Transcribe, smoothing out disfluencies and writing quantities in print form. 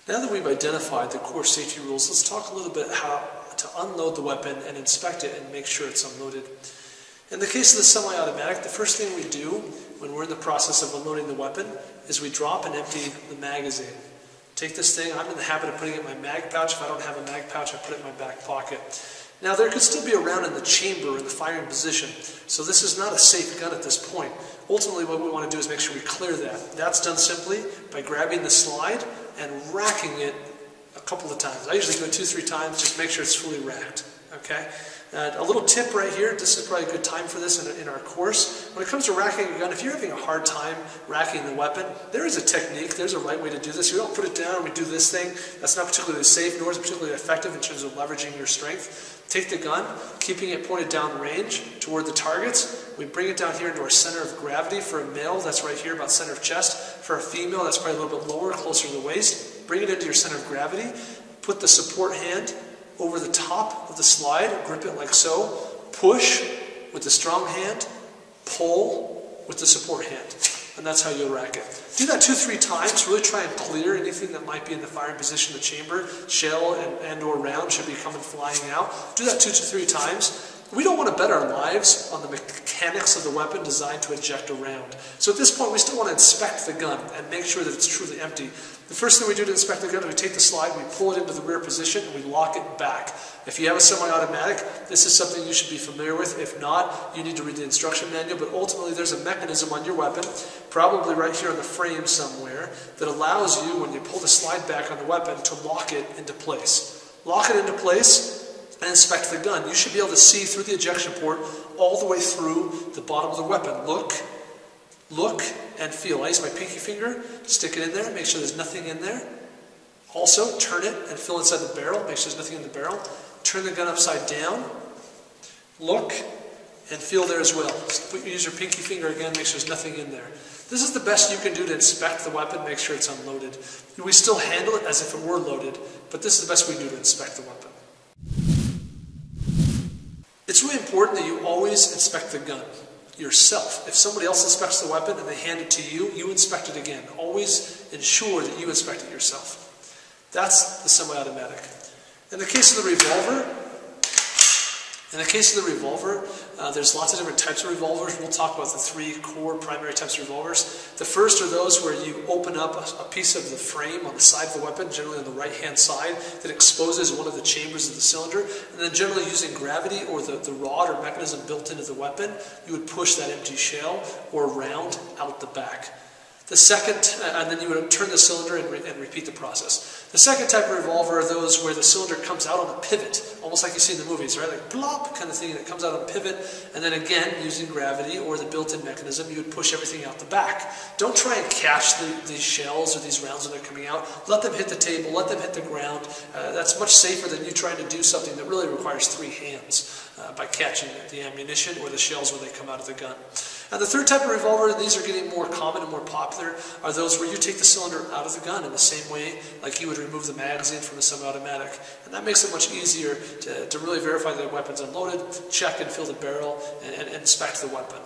Now that we've identified the core safety rules, let's talk a little bit how to unload the weapon and inspect it and make sure it's unloaded. In the case of the semi-automatic, the first thing we do when we're in the process of unloading the weapon is we drop and empty the magazine. Take this thing, I'm in the habit of putting it in my mag pouch. If I don't have a mag pouch, I put it in my back pocket. Now there could still be a round in the chamber in the firing position, so this is not a safe gun at this point. Ultimately what we want to do is make sure we clear that. That's done simply by grabbing the slide and racking it a couple of times. I usually go 2-3 times, just make sure it's fully racked. Okay? A little tip right here, this is probably a good time for this in our course. When it comes to racking a gun, if you're having a hard time racking the weapon, there is a technique, there's a right way to do this. You don't put it down, we do this thing. That's not particularly safe, nor is it particularly effective in terms of leveraging your strength. Take the gun, keeping it pointed down range toward the targets. We bring it down here into our center of gravity. For a male, that's right here, about center of chest. For a female, that's probably a little bit lower, closer to the waist. Bring it into your center of gravity. Put the support hand over the top of the slide, grip it like so, push with the strong hand, pull with the support hand, and that's how you'll rack it. Do that 2-3 times, really try and clear anything that might be in the firing position of the chamber. Shell and or round should be coming flying out. Do that 2 to 3 times. We don't want to bet our lives on the mechanics of the weapon designed to eject a round. So at this point, we still want to inspect the gun and make sure that it's truly empty. The first thing we do to inspect the gun is we take the slide, we pull it into the rear position, and we lock it back. If you have a semi-automatic, this is something you should be familiar with. If not, you need to read the instruction manual, but ultimately there's a mechanism on your weapon, probably right here on the frame somewhere, that allows you, when you pull the slide back on the weapon, to lock it into place. Lock it into place and inspect the gun. You should be able to see through the ejection port all the way through the bottom of the weapon. Look, and feel. I use my pinky finger, stick it in there, make sure there's nothing in there. Also, turn it and feel inside the barrel, make sure there's nothing in the barrel. Turn the gun upside down, look, and feel there as well. Use your pinky finger again, make sure there's nothing in there. This is the best you can do to inspect the weapon, make sure it's unloaded. We still handle it as if it were loaded, but this is the best we can do to inspect the weapon. It's really important that you always inspect the gun yourself. If somebody else inspects the weapon and they hand it to you, you inspect it again. Always ensure that you inspect it yourself. That's the semi-automatic. In the case of the revolver, there's lots of different types of revolvers. We'll talk about the 3 core primary types of revolvers. The first are those where you open up a piece of the frame on the side of the weapon, generally on the right-hand side, that exposes one of the chambers of the cylinder. And then generally using gravity or the rod or mechanism built into the weapon, you would push that empty shell or round out the back. The second, and then you would turn the cylinder and repeat the process. The second type of revolver are those where the cylinder comes out on a pivot, almost like you see in the movies, right? Like plop kind of thing that comes out on a pivot, and then again, using gravity or the built-in mechanism, you would push everything out the back. Don't try and catch these shells or these rounds when they're coming out. Let them hit the table, let them hit the ground. That's much safer than you trying to do something that really requires 3 hands by catching the ammunition or the shells when they come out of the gun. And the third type of revolver, and these are getting more common and more popular, are those where you take the cylinder out of the gun in the same way like you would remove the magazine from a semi-automatic. And that makes it much easier to really verify that the weapon's unloaded, check and fill the barrel, and inspect the weapon.